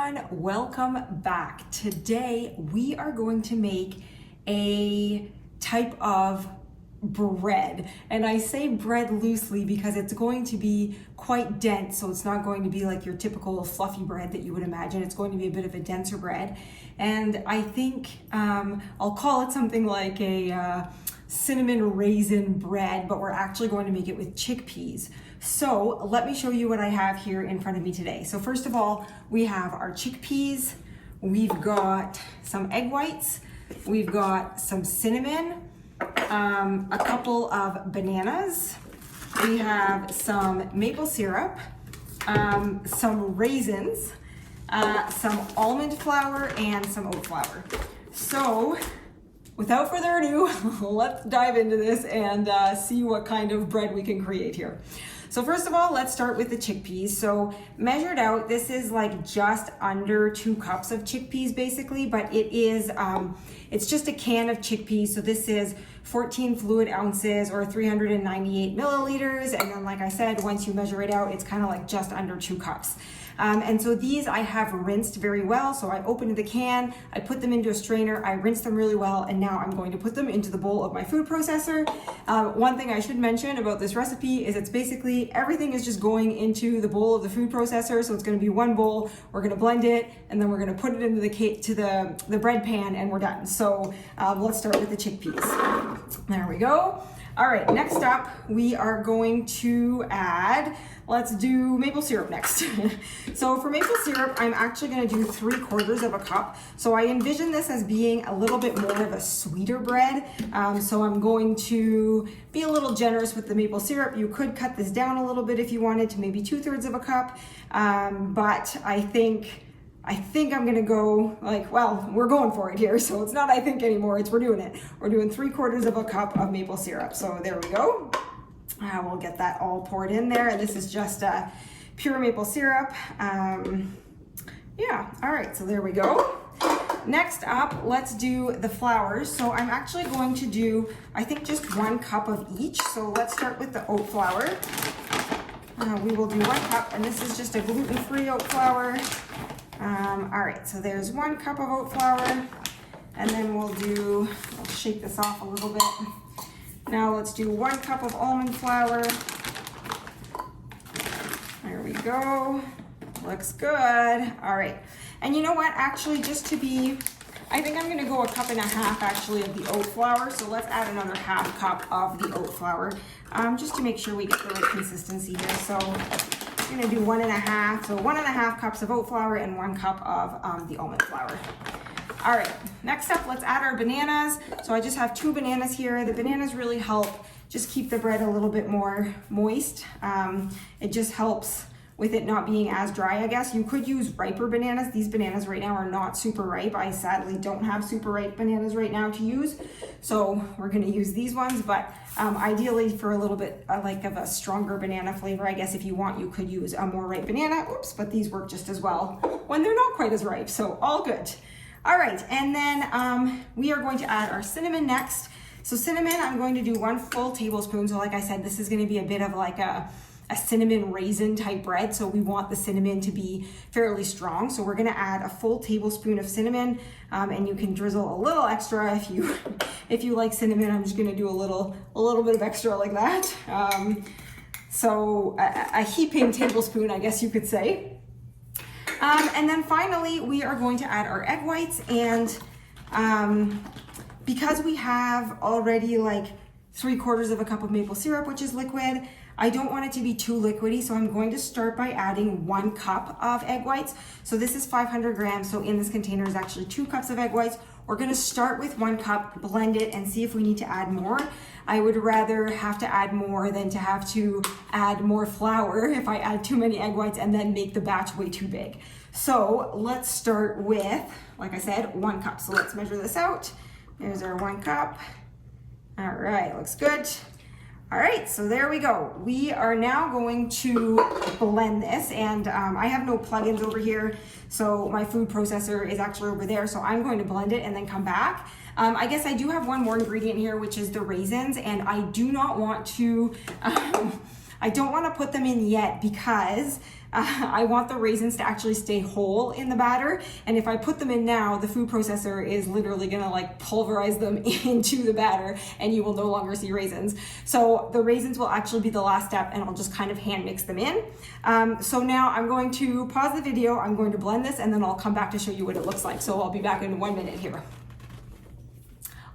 everyone, welcome back. Today we are going to make a type of bread, and I say bread loosely because it's going to be quite dense, so it's not going to be like your typical fluffy bread that you would imagine. It's going to be a bit of a denser bread, and I think I'll call it something like a cinnamon raisin bread, but we're actually going to make it with chickpeas. So let me show you what I have here in front of me today. So first of all, we have our chickpeas, we've got some egg whites, we've got some cinnamon, a couple of bananas, we have some maple syrup, some raisins, some almond flour, and some oat flour. So without further ado, let's dive into this and see what kind of bread we can create here. So first of all, let's start with the chickpeas. So measured out, this is like just under 2 cups of chickpeas basically, but it is, it's just a can of chickpeas. So this is 14 fluid ounces or 398 milliliters. And then like I said, once you measure it out, it's kind of like just under 2 cups. And so these I have rinsed very well. So I opened the can, I put them into a strainer, I rinsed them really well, and now I'm going to put them into the bowl of my food processor. One thing I should mention about this recipe is it's basically everything is just going into the bowl of the food processor. So it's going to be one bowl, we're going to blend it, and then we're going to put it into the bread pan, and we're done. So let's start with the chickpeas. There we go. All right, next up, we are going to add, let's do maple syrup next. So for maple syrup, I'm actually gonna do 3/4 of a cup. So I envision this as being a little bit more of a sweeter bread. So I'm going to be a little generous with the maple syrup. You could cut this down a little bit if you wanted to maybe 2/3 of a cup. But I think I'm gonna go like, well, we're going for it here. So it's not I think anymore, it's we're doing it. We're doing 3/4 of a cup of maple syrup. So there we go. We'll get that all poured in there. And this is just pure maple syrup. Yeah, all right, so there we go. Next up, let's do the flours. So I'm actually going to do, I think just 1 cup of each. So let's start with the oat flour. We will do 1 cup, and this is just a gluten-free oat flour. All right, so there's 1 cup of oat flour, and then we'll shake this off a little bit. Now let's do 1 cup of almond flour. There we go, looks good. All right, and you know what, actually I think I'm gonna go 1.5 cups actually of the oat flour, so let's add another 1/2 cup of the oat flour, just to make sure we get the right consistency here. So I'm gonna do 1.5, so 1.5 cups of oat flour and 1 cup of the almond flour. All right, next up, let's add our bananas. So I just have 2 bananas here. The bananas really help just keep the bread a little bit more moist. It just helps with it not being as dry, I guess. You could use riper bananas. These bananas right now are not super ripe. I sadly don't have super ripe bananas right now to use. So we're gonna use these ones, but ideally for a little bit like of a stronger banana flavor, I guess if you want, you could use a more ripe banana. Oops, but these work just as well when they're not quite as ripe, so all good. All right, and then we are going to add our cinnamon next. So cinnamon, I'm going to do 1 full tablespoon. So like I said, this is gonna be a bit of like a cinnamon raisin type bread. So we want the cinnamon to be fairly strong. So we're gonna add a full tablespoon of cinnamon, and you can drizzle a little extra if you like cinnamon. I'm just gonna do a little bit of extra like that. So a heaping tablespoon, I guess you could say. And then finally, we are going to add our egg whites, and because we have already like 3/4 of a cup of maple syrup, which is liquid, I don't want it to be too liquidy, so I'm going to start by adding 1 cup of egg whites. So this is 500 grams, so in this container is actually 2 cups of egg whites. We're gonna start with 1 cup, blend it, and see if we need to add more. I would rather have to add more than to have to add more flour if I add too many egg whites and then make the batch way too big. So let's start with, like I said, 1 cup. So let's measure this out. There's our 1 cup. All right, looks good. All right, so there we go. We are now going to blend this, and I have no plugins over here, so my food processor is actually over there, so I'm going to blend it and then come back. I guess I do have one more ingredient here, which is the raisins, and I do not want to I don't want to put them in yet because I want the raisins to actually stay whole in the batter. And if I put them in now, the food processor is literally gonna like pulverize them into the batter and you will no longer see raisins. So the raisins will actually be the last step and I'll just kind of hand mix them in. So now I'm going to pause the video, I'm going to blend this and then I'll come back to show you what it looks like. So I'll be back in 1 minute here.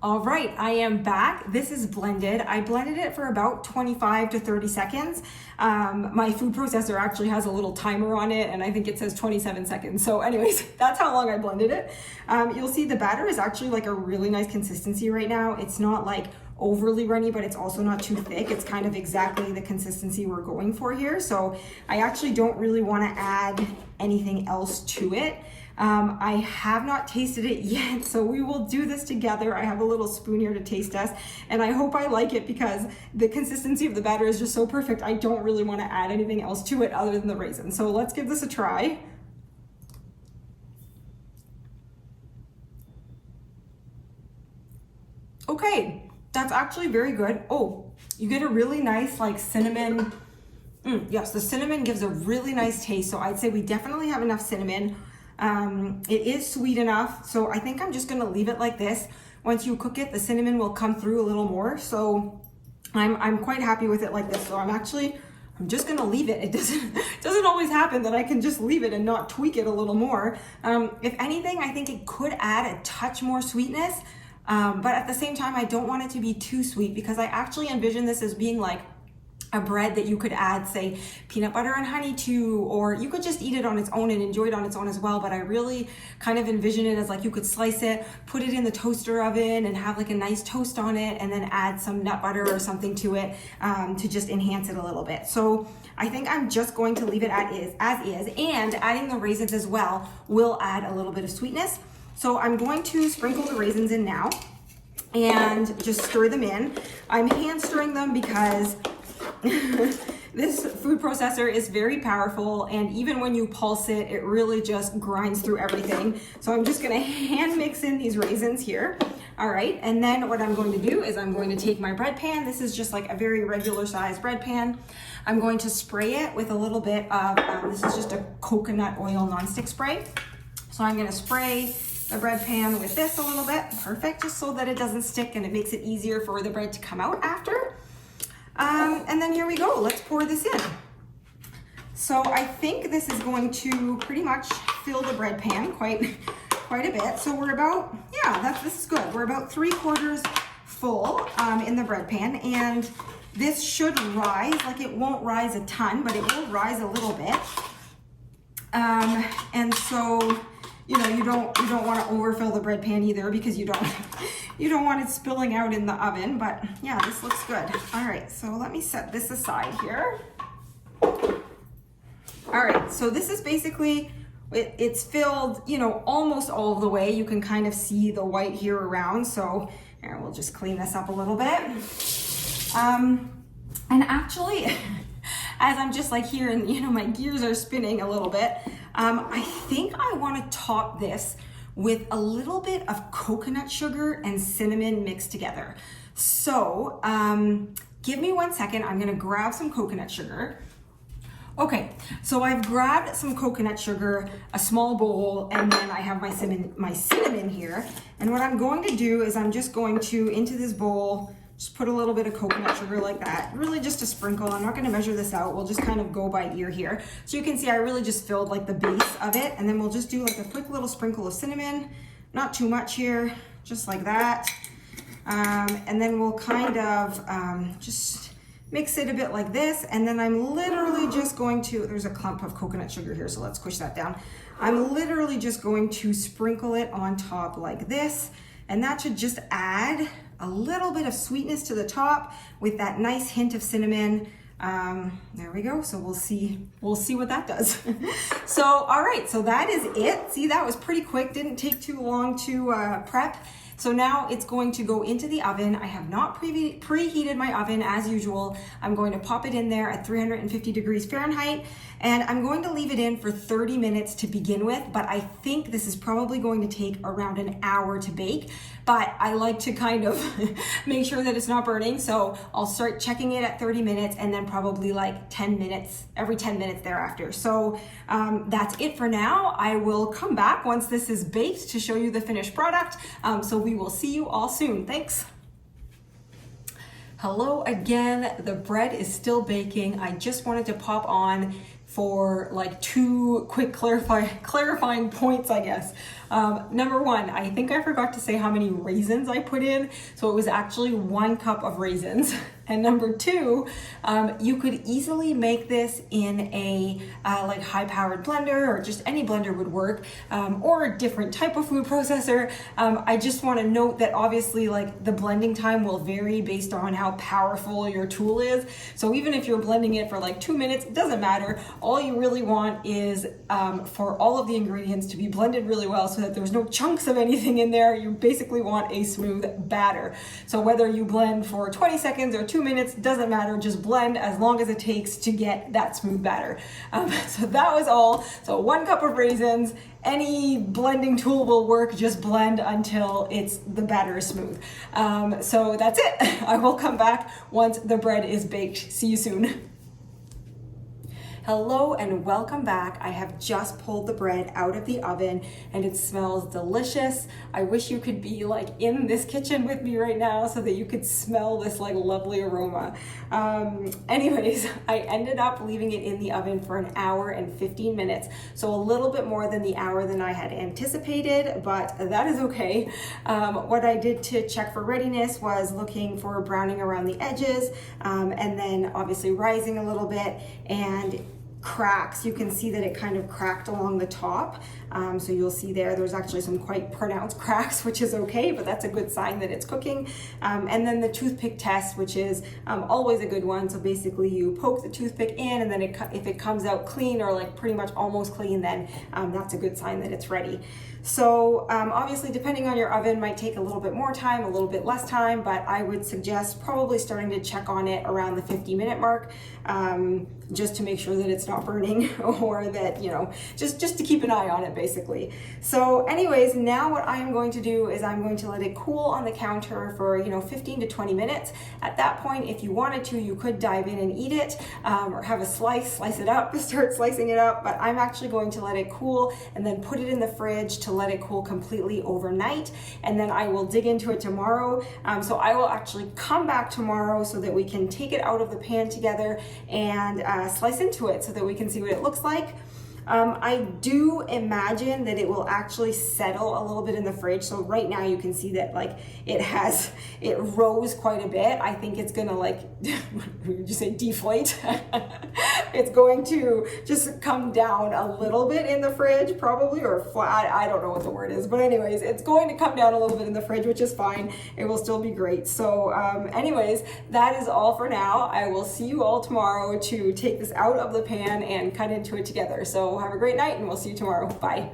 All right, I am back. This is blended. I blended it for about 25 to 30 seconds. My food processor actually has a little timer on it and I think it says 27 seconds. So anyways, that's how long I blended it. You'll see the batter is actually like a really nice consistency right now. It's not like overly runny, but it's also not too thick. It's kind of exactly the consistency we're going for here. So I actually don't really want to add anything else to it. I have not tasted it yet, so we will do this together. I have a little spoon here to taste test, and I hope I like it because the consistency of the batter is just so perfect. I don't really want to add anything else to it other than the raisins. So let's give this a try. Okay, that's actually very good. Oh, you get a really nice like cinnamon. Yes, the cinnamon gives a really nice taste. So I'd say we definitely have enough cinnamon. It is sweet enough, so I think I'm just gonna leave it like this. Once you cook it, the cinnamon will come through a little more, so I'm quite happy with it like this. So I'm just gonna leave it. It doesn't always happen that I can just leave it and not tweak it a little more. If anything, I think it could add a touch more sweetness, but at the same time, I don't want it to be too sweet because I actually envision this as being like a bread that you could add, say, peanut butter and honey to, or you could just eat it on its own and enjoy it on its own as well. But I really kind of envision it as like you could slice it, put it in the toaster oven and have like a nice toast on it and then add some nut butter or something to it to just enhance it a little bit. So I think I'm just going to leave it as is, and adding the raisins as well will add a little bit of sweetness. So I'm going to sprinkle the raisins in now and just stir them in. I'm hand stirring them because this food processor is very powerful, and even when you pulse it, it really just grinds through everything. So I'm just gonna hand mix in these raisins here. All right, and then what I'm going to do is I'm going to take my bread pan. This is just like a very regular size bread pan. I'm going to spray it with a little bit of, this is just a coconut oil nonstick spray. So I'm gonna spray the bread pan with this a little bit, perfect, just so that it doesn't stick and it makes it easier for the bread to come out after. And then here we go, let's pour this in. So I think this is going to pretty much fill the bread pan quite a bit. So we're about, this is good. We're about 3/4 full in the bread pan, and this should rise, like it won't rise a ton, but it will rise a little bit. And so, you know, you don't want to overfill the bread pan either because you don't want it spilling out in the oven, but yeah, this looks good. All right, so let me set this aside here. All right, so this is basically, it's filled, you know, almost all of the way. You can kind of see the white here around, so here, we'll just clean this up a little bit. And actually, as I'm just like here and, you know, my gears are spinning a little bit, I think I want to top this with a little bit of coconut sugar and cinnamon mixed together. So give me 1 second, I'm gonna grab some coconut sugar. Okay, so I've grabbed some coconut sugar, a small bowl, and then I have my cinnamon here. And what I'm going to do is I'm just going to, into this bowl, just put a little bit of coconut sugar like that, really just a sprinkle. I'm not gonna measure this out. We'll just kind of go by ear here. So you can see I really just filled like the base of it, and then we'll just do like a quick little sprinkle of cinnamon, not too much here, just like that. And then we'll kind of just mix it a bit like this, and then I'm literally just going to, there's a clump of coconut sugar here, so let's push that down. I'm literally just going to sprinkle it on top like this, and that should just add a little bit of sweetness to the top with that nice hint of cinnamon. There we go, so we'll see what that does. So, all right, so that is it. See, that was pretty quick, didn't take too long to prep. So now it's going to go into the oven. I have not preheated my oven as usual. I'm going to pop it in there at 350 degrees Fahrenheit, and I'm going to leave it in for 30 minutes to begin with, but I think this is probably going to take around an hour to bake. But I like to kind of make sure that it's not burning, so I'll start checking it at 30 minutes and then probably like 10 minutes, every 10 minutes thereafter. So that's it for now. I will come back once this is baked to show you the finished product. So we will see you all soon. Thanks. Hello again. The bread is still baking. I just wanted to pop on for like two quick clarifying points, I guess. Number one, I think I forgot to say how many raisins I put in. So it was actually 1 cup of raisins. And number two, you could easily make this in a like high-powered blender, or just any blender would work, or a different type of food processor. I just want to note that obviously like the blending time will vary based on how powerful your tool is. So even if you're blending it for like 2 minutes, it doesn't matter. All you really want is for all of the ingredients to be blended really well so that there's no chunks of anything in there. You basically want a smooth batter. So whether you blend for 20 seconds or 2 minutes, doesn't matter, just blend as long as it takes to get that smooth batter. So that was all. So 1 cup of raisins, any blending tool will work, just blend until the batter is smooth. So that's it. I will come back once the bread is baked. See you soon. Hello and welcome back. I have just pulled the bread out of the oven and it smells delicious. I wish you could be like in this kitchen with me right now so that you could smell this like lovely aroma. Anyways, I ended up leaving it in the oven for an hour and 15 minutes. So a little bit more than the hour than I had anticipated, but that is okay. What I did to check for readiness was looking for browning around the edges, and then obviously rising a little bit, and cracks. You can see that it kind of cracked along the top. So you'll see there's actually some quite pronounced cracks, which is okay, but that's a good sign that it's cooking. And then the toothpick test, which is always a good one. So basically you poke the toothpick in, and then if it comes out clean or like pretty much almost clean, then that's a good sign that it's ready. So obviously depending on your oven might take a little bit more time, a little bit less time, but I would suggest probably starting to check on it around the 50-minute mark, just to make sure that it's not burning, or that, you know, just to keep an eye on it basically. So anyways, now what I'm going to do is I'm going to let it cool on the counter for 15 to 20 minutes. At that point, if you wanted to, you could dive in and eat it, or have a slice it up, start slicing it up, but I'm actually going to let it cool and then put it in the fridge to let it cool completely overnight, and then I will dig into it tomorrow. So I will actually come back tomorrow so that we can take it out of the pan together and slice into it so that we can see what it looks like. I do imagine that it will actually settle a little bit in the fridge. So right now you can see that like it rose quite a bit. I think it's gonna like, what would you say, deflate? It's going to just come down a little bit in the fridge probably, or flat, I don't know what the word is, but anyways, it's going to come down a little bit in the fridge, which is fine. It will still be great. So anyways, that is all for now. I will see you all tomorrow to take this out of the pan and cut into it together. So have a great night and we'll see you tomorrow. Bye.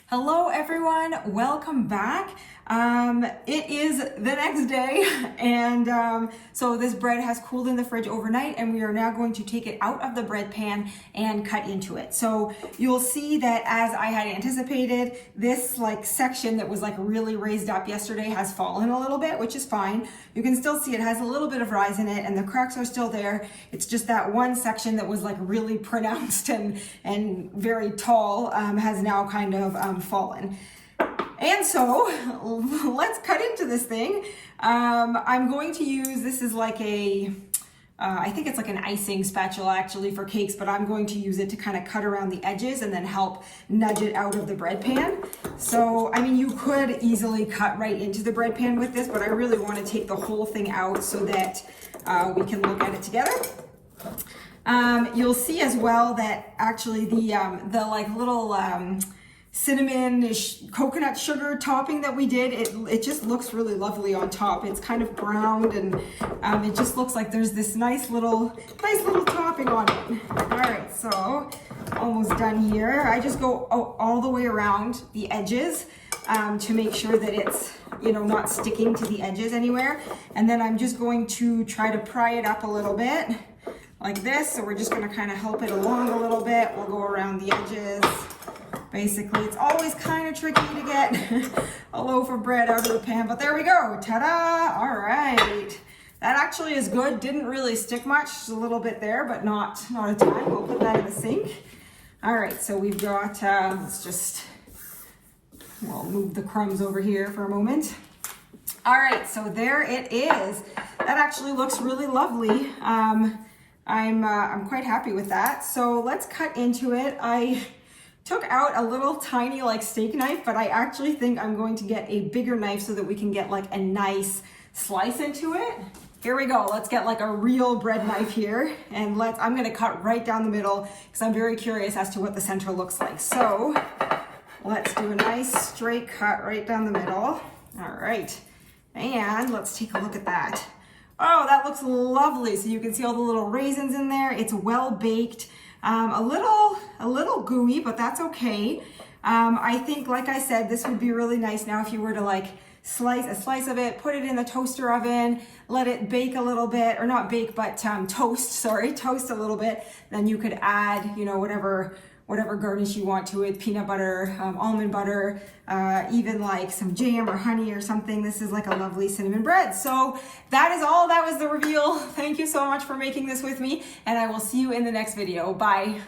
Hello everyone, welcome back. It is the next day, and so this bread has cooled in the fridge overnight, and we are now going to take it out of the bread pan and cut into it. So you'll see that, as I had anticipated, this like section that was like really raised up yesterday has fallen a little bit, which is fine. You can still see it has a little bit of rise in it and the cracks are still there. It's just that one section that was like really pronounced and very tall has now kind of fallen. And so let's cut into this thing. I'm going to use, this is like I think it's like an icing spatula actually for cakes, but I'm going to use it to kind of cut around the edges and then help nudge it out of the bread pan. So, I mean, you could easily cut right into the bread pan with this, but I really want to take the whole thing out so that we can look at it together. You'll see as well that actually the like little cinnamon coconut sugar topping that we did, it just looks really lovely on top. It's kind of browned, and it just looks like there's this nice little topping on it. All right, so almost done here. I just go all the way around the edges to make sure that it's, you know, not sticking to the edges anywhere. And then I'm just going to try to pry it up a little bit like this. So we're just gonna kind of help it along a little bit. We'll go around the edges. Basically, it's always kind of tricky to get a loaf of bread out of the pan, but there we go, ta-da, all right. That actually is good, didn't really stick much, just a little bit there, but not a ton. We'll put that in the sink. All right, so we've got, we'll move the crumbs over here for a moment. All right, so there it is. That actually looks really lovely. I'm quite happy with that. So let's cut into it. I took out a little tiny like steak knife, but I actually think I'm going to get a bigger knife so that we can get like a nice slice into it. Here we go. Let's get like a real bread knife here, and I'm gonna cut right down the middle because I'm very curious as to what the center looks like. So let's do a nice straight cut right down the middle. All right, and let's take a look at that. Oh, that looks lovely. So you can see all the little raisins in there. It's well baked. A little gooey, but that's okay. I think, like I said, this would be really nice now if you were to like slice a slice of it, put it in the toaster oven, let it bake a little bit, or not bake, but toast a little bit. Then you could add, you know, whatever garnish you want to it, peanut butter, almond butter, even like some jam or honey or something. This is like a lovely cinnamon bread. So that is all. That was the reveal. Thank you so much for making this with me, and I will see you in the next video. Bye.